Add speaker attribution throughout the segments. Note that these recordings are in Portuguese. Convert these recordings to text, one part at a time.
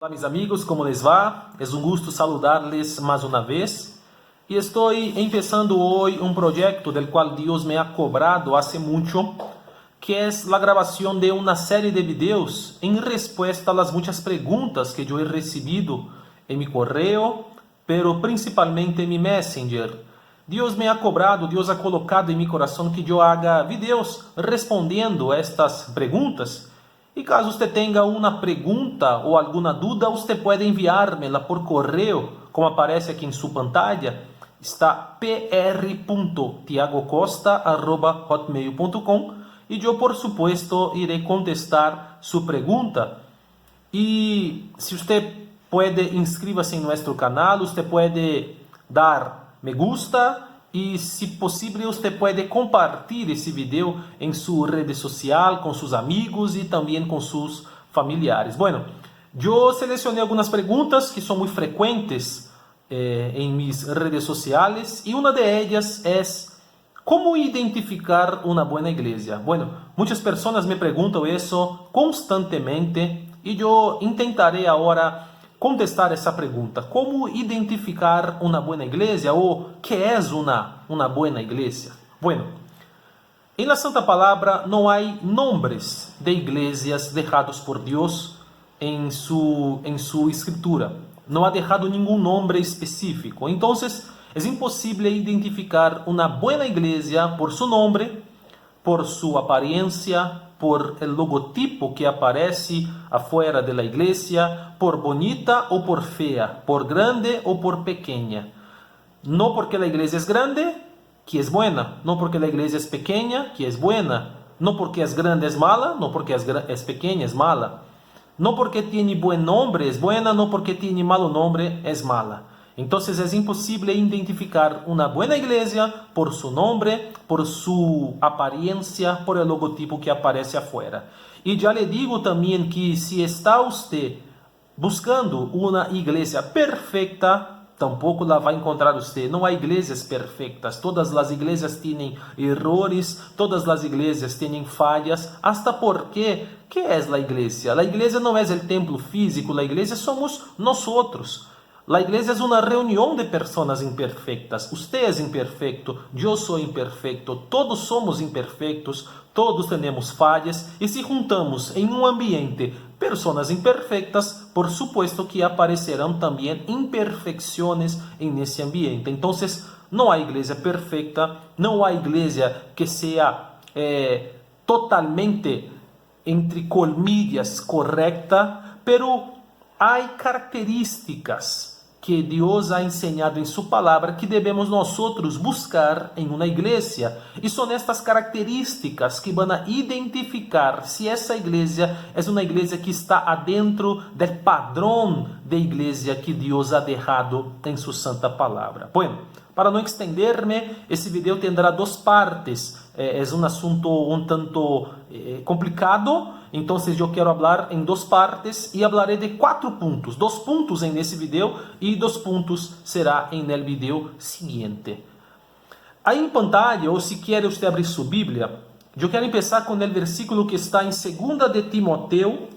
Speaker 1: Olá, mis amigos, ¿cómo les va? Es un gusto saludarles más una vez. Y estoy empezando hoy un proyecto del cual Dios me ha cobrado hace mucho, que es la grabación de una serie de videos en respuesta a las muchas preguntas que yo he recibido en mi correo, pero principalmente en mi Messenger. Dios me ha cobrado, Dios ha colocado en mi corazón que yo haga videos respondiendo a estas preguntas. E caso você tenha uma pergunta ou alguma dúvida, você pode enviar-me-la por correio, como aparece aqui em sua pantalla. Está pr.tiagocosta@hotmail.com e eu, por supuesto, irei contestar sua pergunta. E se você pode, inscreva-se em nosso canal, você pode dar me gusta. E, se possível, você pode compartilhar esse vídeo em sua rede social, com seus amigos e também com seus familiares. Bueno, eu selecionei algumas perguntas que são muito frequentes em minhas redes sociais e uma de elas é: como identificar uma boa igreja? Bueno, muitas pessoas me perguntam isso constantemente e eu tentarei agora contestar essa pergunta. Como identificar uma boa igreja ou que é uma boa igreja? Bueno, em la Santa Palavra não há nombres de igrejas deixados por Deus em sua escritura. Não há deixado nenhum nome específico. Então, é impossível identificar uma boa igreja por seu nome, por sua aparência, por el logotipo que aparece afuera de la iglesia, por bonita ou por fea, por grande ou por pequeña. No porque la iglesia es grande, que es buena. No porque la iglesia es pequeña, que es buena. No porque es grande es mala, no porque es pequeña es mala. No porque tiene buen nombre es buena, no porque tiene malo nombre es mala. Entonces es imposible identificar una buena iglesia por su nombre, por su apariencia, por el logotipo que aparece afuera. Y ya le digo también que si está usted buscando una iglesia perfecta, tampoco la va a encontrar usted. No hay iglesias perfectas. Todas las iglesias tienen errores, todas las iglesias tienen fallas. Hasta porque, ¿qué es la iglesia? La iglesia no es el templo físico, la iglesia somos nosotros. La iglesia es una reunión de personas imperfectas. Usted es imperfecto, yo soy imperfecto, todos somos imperfectos, todos tenemos fallas. Y si juntamos en un ambiente personas imperfectas, por supuesto que aparecerán también imperfecciones en ese ambiente. Entonces, no hay iglesia perfecta, no hay iglesia que sea totalmente, entre comillas, correcta, pero hay características que Deus ha enseñado em sua palavra que devemos nós buscar em uma igreja. E são estas características que vão identificar se essa igreja é uma igreja que está adentro do padrão de igreja que Deus ha deixado em sua santa palavra. Bueno, para não extender-me, esse vídeo terá duas partes. É um assunto um tanto complicado, então eu quero falar em duas partes e falarei de 4 pontos. 2 pontos nesse vídeo e 2 pontos será em el vídeo seguinte. Aí em pantalla, ou se quer você abrir sua Bíblia, eu quero começar com o versículo que está em 2 de Timoteo,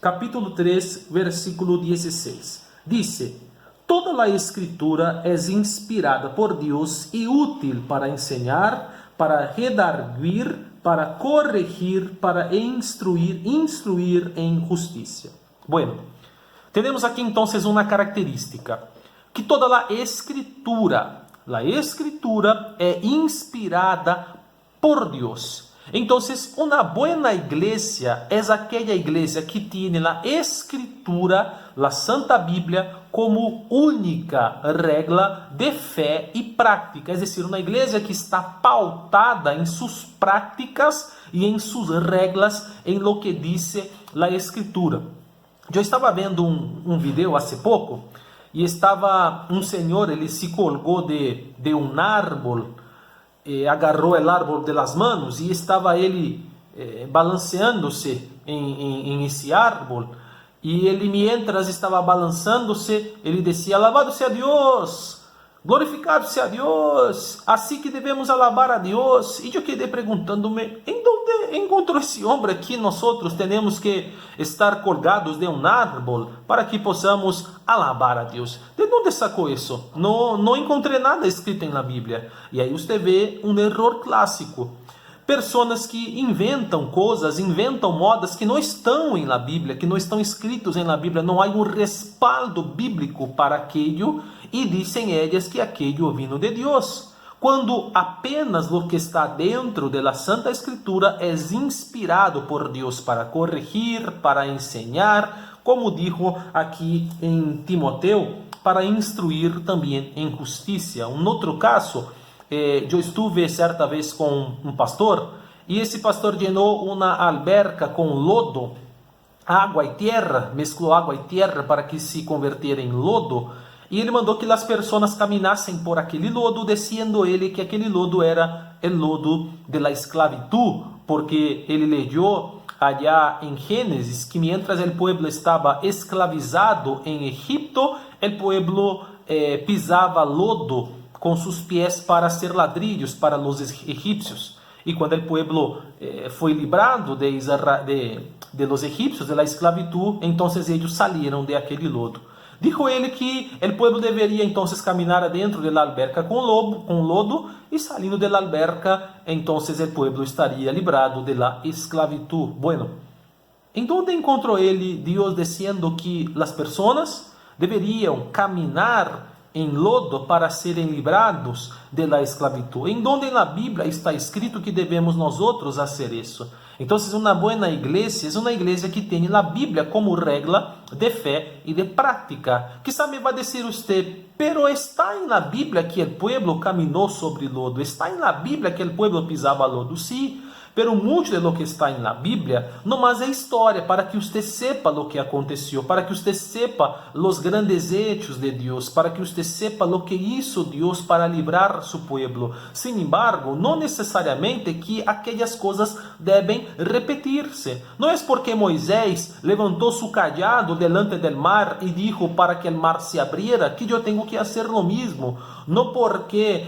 Speaker 1: capítulo 3, versículo 16. Dice: toda a escritura é inspirada por Deus e útil para ensinar, para redarguir, para corregir, para instruir em justiça. Bueno, temos aqui então uma característica, que toda a escritura é inspirada por Deus. Então, uma boa igreja é aquela igreja que tem a escritura, a Santa Bíblia, como única regra de fé e prática. É decir, uma igreja que está pautada em suas práticas e em suas regras, em lo que diz a escritura. Eu estava vendo um vídeo há pouco e estava um senhor, ele se colgou de um árbol, agarrou o árbol de las manos e estava ele balanceando-se em esse árbol. E ele, mientras estava balançando-se, ele dizia: alabado seja Deus, Glorificado sea Dios, así que debemos alabar a Dios. Y yo quedé preguntándome, ¿en dónde encontró ese hombre que nosotros tenemos que estar colgados de un árbol para que podamos alabar a Dios? ¿De dónde sacó eso? No encontré nada escrito en la Biblia. Y ahí usted ve un error clássico. Personas que inventam coisas, inventam modas que não estão em la Bíblia, que não estão escritos em la Bíblia, não há um respaldo bíblico para aquello e dizem elas que aquello vino de Deus, quando apenas o que está dentro de la Santa Escritura é inspirado por Deus para corrigir, para enseñar, como dijo aqui em Timoteo, para instruir também em justiça. Um outro caso, eu estive certa vez com um pastor e esse pastor llenou uma alberca com lodo, água e terra, mesclou água e terra para que se convertiera em lodo, e ele mandou que as pessoas caminassem por aquele lodo, dizendo ele que aquele lodo era o lodo de la esclavitud, porque ele leyó allá em Gênesis que mientras el pueblo estava esclavizado em Egipto, el pueblo pisava lodo com seus pés para ser ladrillos para os egípcios. E quando o pueblo foi librado de los egípcios, de la esclavitud, então eles saíram de aquele lodo. Dijo ele que o pueblo deveria então caminhar dentro da alberca com lodo, e saindo da alberca, então o pueblo estaria librado de la esclavitud. Bueno, em onde encontrou ele Deus dizendo que as pessoas deveriam caminhar em lodo para serem librados de la esclavitud? Em donde na Bíblia está escrito que devemos nós outros fazer isso? Então, uma boa igreja é uma igreja que tem a Bíblia como regra de fé e de prática. Quizá me vai dizer você, pero está na Bíblia que o pueblo caminhou sobre lodo, está na Bíblia que o pueblo pisava lodo. Sim, pero muito de lo que está na Bíblia nomás é história para que você sepa lo que aconteceu, para que você sepa los grandes hechos de Deus, para que você sepa lo que hizo Deus para livrar su pueblo. Sin embargo, não necessariamente que aquelas coisas devem repetir-se. Não é porque Moisés levantou su cajado delante del mar e dijo para que el mar se abriera que eu tenho que fazer lo mismo. Não porque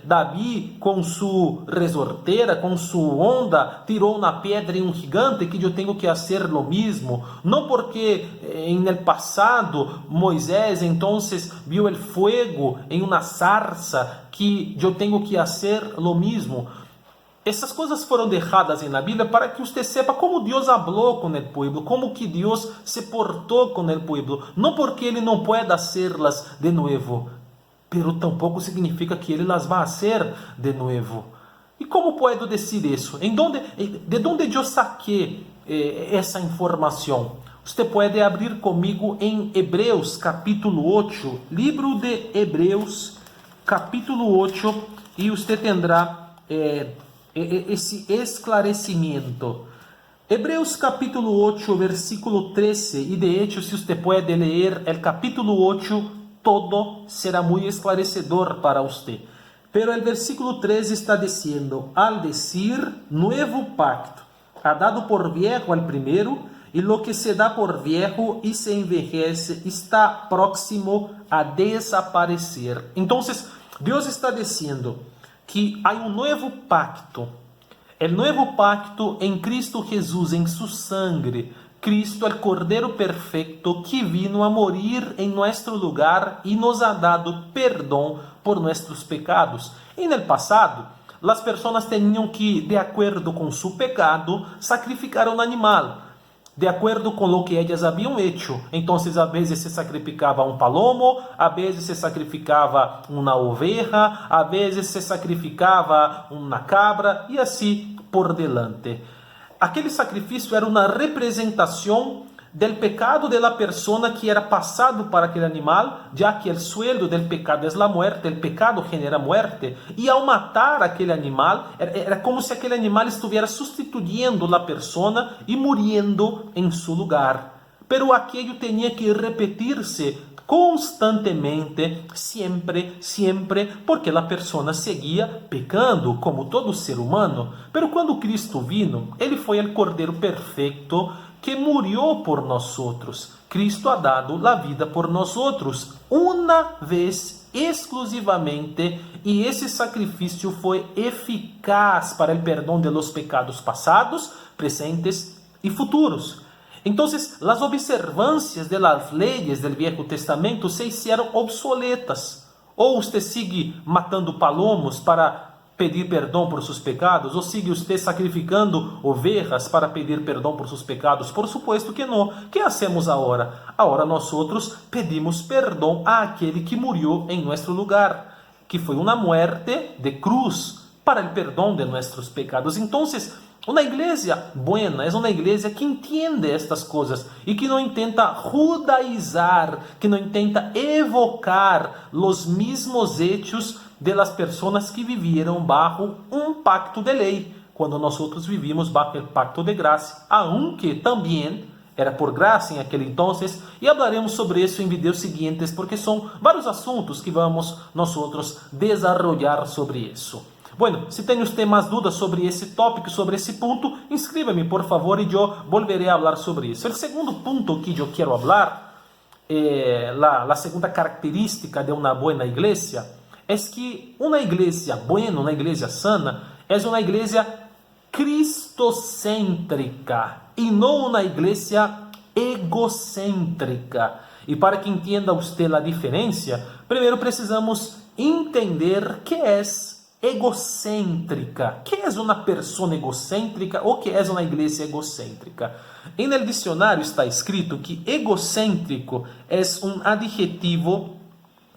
Speaker 1: Davi com su resortera, com su onda, tirou uma pedra em um gigante que eu tenho que fazer lo mismo. Não porque em el passado Moisés entonces viu el fuego em uma zarza que eu tenho que fazer lo mismo. Essas coisas foram deixadas na Bíblia para que você sepa como Deus falou com o povo, como que Deus se portou com o povo. Não porque Ele não pode fazê-las de novo, pero tampouco significa que Ele las vai fazer de novo. E como posso dizer isso? De onde eu saquei essa informação? Você pode abrir comigo em Hebreus capítulo 8, livro de Hebreus capítulo 8, e você terá esse esclarecimento. Hebreus capítulo 8, versículo 13, e de hecho, se você pode ler o capítulo 8, todo será muito esclarecedor para você. Pero el versículo 13 está diciendo, al decir nuevo pacto, ha dado por viejo al primero, y lo que se da por viejo y se envejece está próximo a desaparecer. Entonces, Dios está diciendo que hay un nuevo pacto. El nuevo pacto en Cristo Jesús, en su sangre. Cristo, el Cordero Perfecto, que vino a morir en nuestro lugar y nos ha dado perdón por nuestros pecados. En el pasado, las personas tenían que, de acuerdo con su pecado, sacrificar un animal, de acuerdo con lo que ellas habían hecho. Entonces, a veces se sacrificaba un palomo, a veces se sacrificaba una oveja, a veces se sacrificaba una cabra, y así por delante. Aquele sacrifício era uma representação do pecado de la persona que era passado para aquele animal, já que o sueldo del pecado es la muerte, el pecado genera muerte, e ao matar aquele animal, era como se aquele animal estivesse substituindo a persona e muriendo em su lugar. Pero aquello tinha que repetir-se constantemente, sempre, porque a persona seguia pecando, como todo ser humano. Pero quando Cristo vino, Ele foi o Cordeiro Perfeito que murió por nós outros, Cristo ha dado la vida por nosotros, una vez exclusivamente, y ese sacrificio fue eficaz para el perdón de los pecados pasados, presentes y futuros. Entonces, las observancias de las leyes del Viejo Testamento se hicieron obsoletas. Ou usted sigue matando palomos para pedir perdão por seus pecados? Ou sigue usted sacrificando ovejas para pedir perdão por seus pecados? Por supuesto que não. O que hacemos agora? Agora nós pedimos perdão àquele que murió em nosso lugar, que foi uma muerte de cruz para o perdão de nossos pecados. Então, uma igreja buena é uma igreja que entende estas coisas e que não intenta judaizar, que não intenta evocar os mesmos hechos de las personas que viviram bajo um pacto de lei, quando nós vivíamos bajo o pacto de graça, aunque também era por graça em aquele entonces, e hablaremos sobre isso em vídeos seguintes, porque são vários assuntos que vamos nós desarrollar sobre isso. Bueno, se tem usted mais dúvidas sobre esse tópico, sobre esse ponto, inscríbame por favor e eu volveré a falar sobre isso. O segundo ponto que eu quero falar, a segunda característica de uma boa igreja, é que uma igreja buena, uma igreja sana, é uma igreja cristocêntrica e não uma igreja egocêntrica. E para que entenda usted a diferença, primeiro precisamos entender que é egocêntrica. Que é uma pessoa egocêntrica ou que é uma igreja egocêntrica? Em el dicionário está escrito que egocêntrico é um adjetivo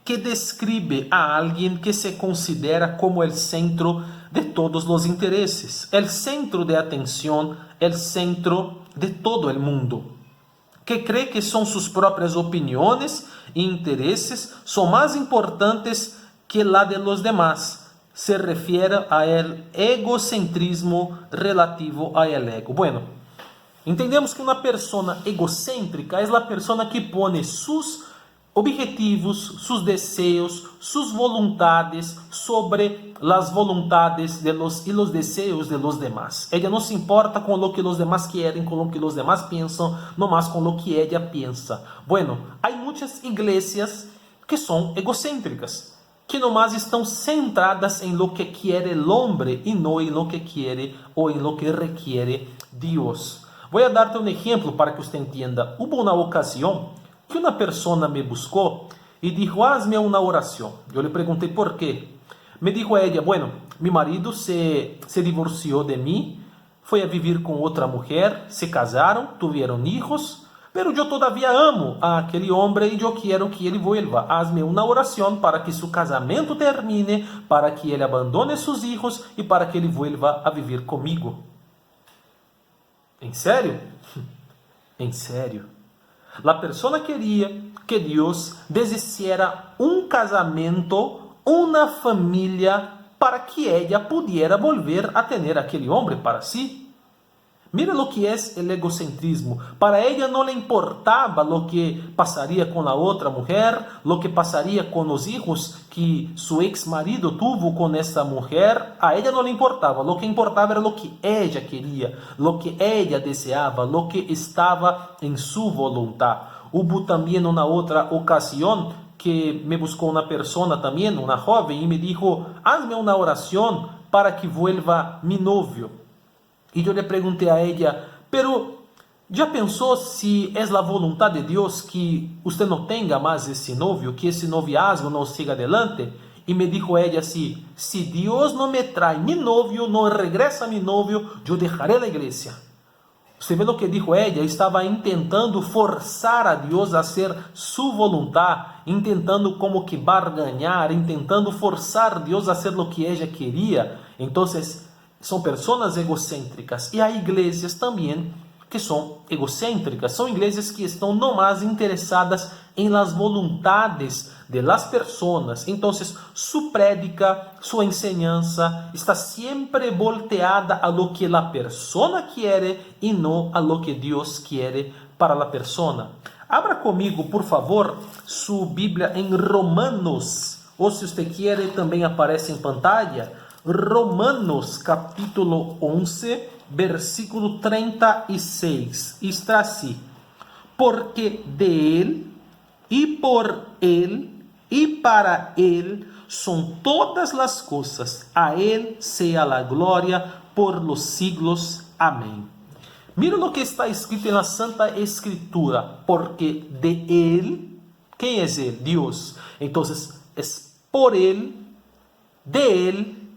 Speaker 1: que describe a alguém que se considera como el centro de todos os interesses, el centro de atenção, el centro de todo el mundo, que cree que são suas próprias opiniões e interesses são mais importantes que la de los demás. Se refiere a el egocentrismo relativo a el ego. Bueno, entendemos que uma pessoa egocêntrica é a pessoa que põe seus objetivos, seus desejos, suas vontades sobre as vontades de los, e os desejos de los demás. Ella não se importa com o que os demás querem, com o que os demás pensam, no mais com o que ella pensa. Bueno, há muitas igrejas que são egocêntricas, que nomás estão centradas em lo que quiere el hombre e não em lo que quiere ou em lo que requiere Deus. Vou dar-te um exemplo para que você entenda. Hubo uma ocasião que uma pessoa me buscou e dijo, hazme uma oração. Eu lhe perguntei por quê. Me dijo a ella, bueno, mi marido se divorciou de mim, foi a vivir com outra mulher, se casaram, tiveram hijos, pero eu todavia amo a aquele homem e eu quero que ele vuelva. Hazme uma oração para que seu casamento termine, para que ele abandone seus hijos e para que ele vuelva a vivir comigo. ¿En serio? En serio. La persona queria que Deus deshiciera um casamento, uma família, para que ella pudiera volver a tener aquele homem para si. Mira lo que es el egocentrismo. Para ella no le importaba lo que pasaría con la otra mujer, lo que pasaría con los hijos que su ex marido tuvo con esa mujer. A ella no le importaba. Lo que importaba era lo que ella quería, lo que ella deseaba, lo que estaba en su voluntad. Hubo también una otra ocasión que me buscó una persona también, una joven, y me dijo, hazme una oración para que vuelva mi novio. E eu lhe perguntei a ella, pero já pensou se é a vontade de Deus que você não tenha mais esse novio, que esse noviazgo não siga adelante? E me dijo ella assim, se Deus não me traz mi novio, não regressa mi novio, eu deixaré a igreja. Você vê o que dijo ella? Estava intentando forçar a Deus a ser sua vontade, intentando como que barganhar, intentando forçar a Deus a ser o que ella queria. Então, são pessoas egocêntricas. E há igrejas também que são egocêntricas. São igrejas que estão não mais interessadas em las voluntades de las personas. Então, sua prédica, sua enseñanza está sempre volteada a lo que la persona quiere e não a lo que Deus quiere para la persona. Abra comigo, por favor, sua Bíblia em Romanos. Ou se você quer, também aparece em pantalla. Romanos capítulo 11, versículo 36. Está assim. porque de Él, y por Él, y para Él son todas las cosas. A Él sea la gloria por los siglos. Amén. Mira lo que está escrito en la Santa Escritura, porque de Él, ¿quién es Él? Dios. Entonces, es por Él, de Él,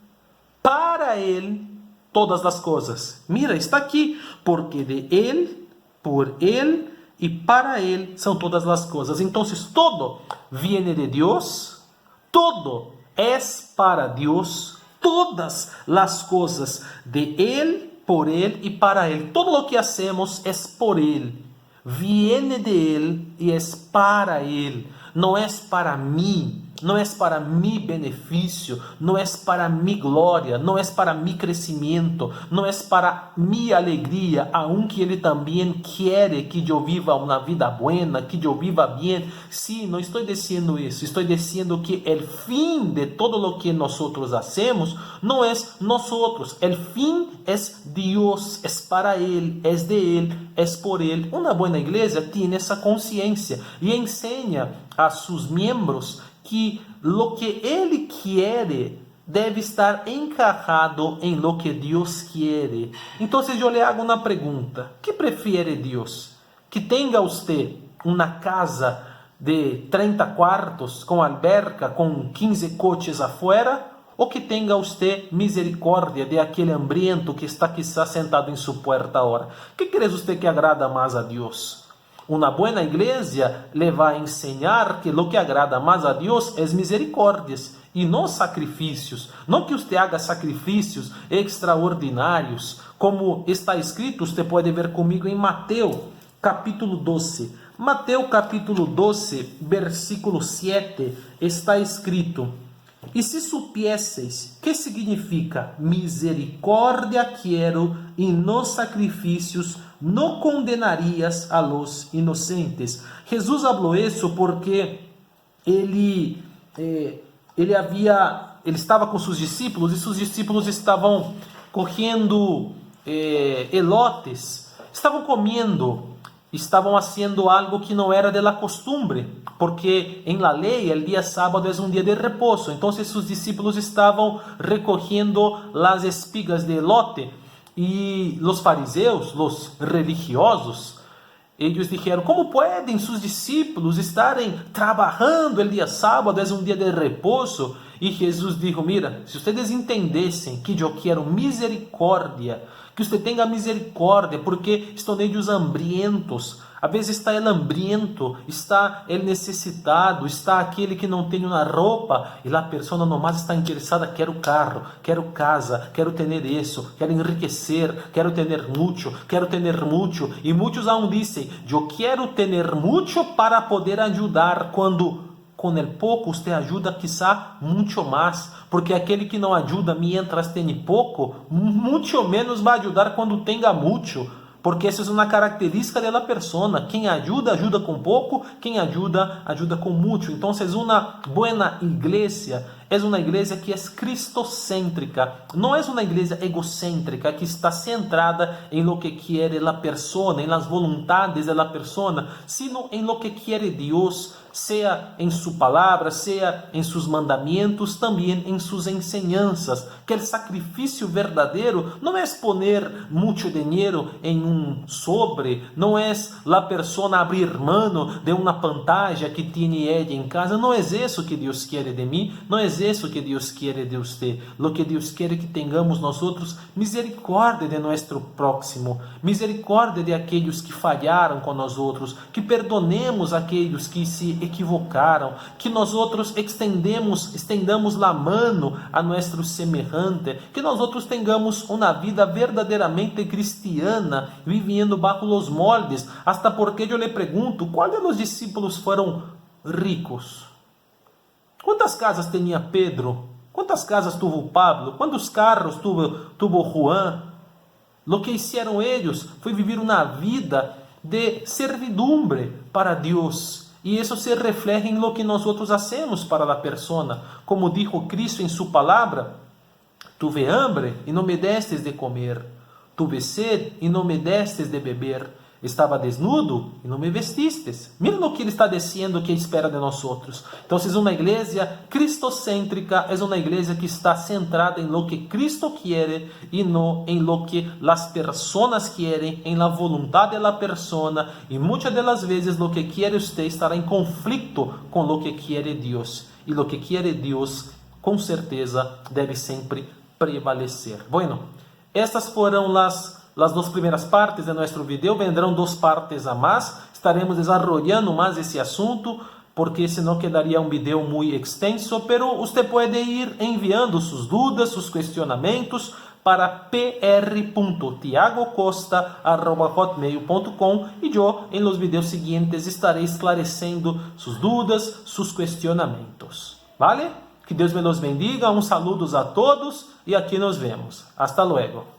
Speaker 1: para Él, todas las cosas. Mira, está aquí, porque de Él, por Él y para Él son todas las cosas. Entonces, todo viene de Dios, todo es para Dios, todas las cosas de Él, por Él y para Él. Todo lo que hacemos es por Él, viene de Él y es para Él. No es para mí, no es para mi beneficio, no es para mi gloria, no es para mi crecimiento, no es para mi alegría, aunque Él también quiere que yo viva una vida buena, que yo viva bien. Sí, no estoy diciendo eso, estoy diciendo que el fin de todo lo que nosotros hacemos no es nosotros, el fin es Dios, es para Él, es de Él, es por Él. Una buena iglesia tiene esa conciencia y enseña a sus miembros que lo que Él quiere debe estar encajado en lo que Dios quiere. Entonces yo le hago una pregunta: ¿qué prefiere Dios? ¿Que tenga usted una casa de 30 cuartos con alberca, con 15 coches afuera? ¿O que tenga usted misericordia de aquel hambriento que está quizás sentado en su puerta ahora? ¿Qué cree usted que agrada más a Dios? Una buena iglesia le va a enseñar que lo que agrada más a Dios es misericordias y no sacrificios. No que usted haga sacrificios extraordinarios, como está escrito, usted puede ver conmigo en Mateo capítulo 12. Mateo capítulo 12, versículo 7, está escrito: e se supiesseis que significa misericórdia quiero e no sacrificios, no condenarías a los inocentes. Jesús habló eso porque ele estava com seus discípulos e seus discípulos estavam cogiendo elotes, estavam comendo, estavam haciendo algo que não era de la costumbre, porque en la ley el día sábado es un día de reposo. Entonces sus discípulos estaban recogiendo las espigas de elote y los fariseos, los religiosos, ellos dijeron: ¿cómo pueden sus discípulos estarem trabajando el día sábado? Es un día de reposo. Y Jesús dijo: mira, si ustedes entendessem que yo quiero misericórdia, que usted tenga misericórdia, porque estão ellos hambrientos. A vezes está ele hambriento, está ele necessitado, está aquele que não tem uma roupa e a pessoa nomás está interessada: quero carro, quero casa, quero ter isso, quero enriquecer, quero ter muito, quero ter muito. E muitos aún dizem: eu quero ter muito para poder ajudar, quando com el pouco você ajuda quizá muito mais, porque aquele que não ajuda mientras tem pouco, muito menos vai ajudar quando tenha muito. Porque essa é uma característica da persona. Quem ajuda, ajuda com pouco. Quem ajuda, ajuda com muito. Então, uma boa igreja é uma igreja que é cristocêntrica. Não é uma igreja egocêntrica que está centrada em lo que quiere a persona, em las voluntades da persona, sino em lo que quiere Deus, seja em sua palavra, seja em seus mandamentos, também em suas enseñanças. Que o sacrifício verdadeiro não é poner muito dinheiro em um sobre, não é a pessoa abrir mano de uma pantalla que tem ela em casa. Não é isso que Deus quer de mim, não é isso que Deus quer de você. Lo que Deus quer é que tenhamos nós misericórdia de nosso próximo, misericórdia de aqueles que falharam com nós outros, que perdonemos aqueles que se equivocaram, que nós outros estendamos a mano a nosso semelhante, que nós outros tenhamos uma vida verdadeiramente cristiana, vivendo bajo los moldes. Hasta porque eu lhe pergunto: qual de los discípulos foram ricos? Quantas casas tinha Pedro? Quantas casas tuvo Pablo? Quantos carros tuvo Juan? Lo que hicieron eles foi viver uma vida de servidumbre para Deus. E isso se refleja em lo que nós outros hacemos para a persona. Como dijo Cristo em sua palavra: tuve hambre e não me destes de comer, tuve sed e não me destes de beber, estava desnudo e não me vestistes. Mira o que ele está dizendo que espera de nós outros. Então, é uma igreja cristocêntrica, é uma igreja que está centrada em lo que Cristo quer e não em lo que as pessoas querem, em la voluntad de la persona, e muitas das vezes lo que quer você estará em conflito com lo que quer Deus, e lo que quer Deus, com certeza, deve sempre prevalecer. Bueno, estas foram as duas primeiras partes de nosso vídeo. Vendrão duas partes a mais. Estaremos desarrollando mais esse assunto, porque senão quedaria um vídeo muito extenso. Pero você pode ir enviando suas dúvidas, seus questionamentos para pr.tiagocosta@hotmail.com e eu, em los vídeos seguintes, estarei esclarecendo suas dúvidas, seus questionamentos. Vale? Que Deus me los bendiga. Saludos a todos e aqui nos vemos. Hasta luego.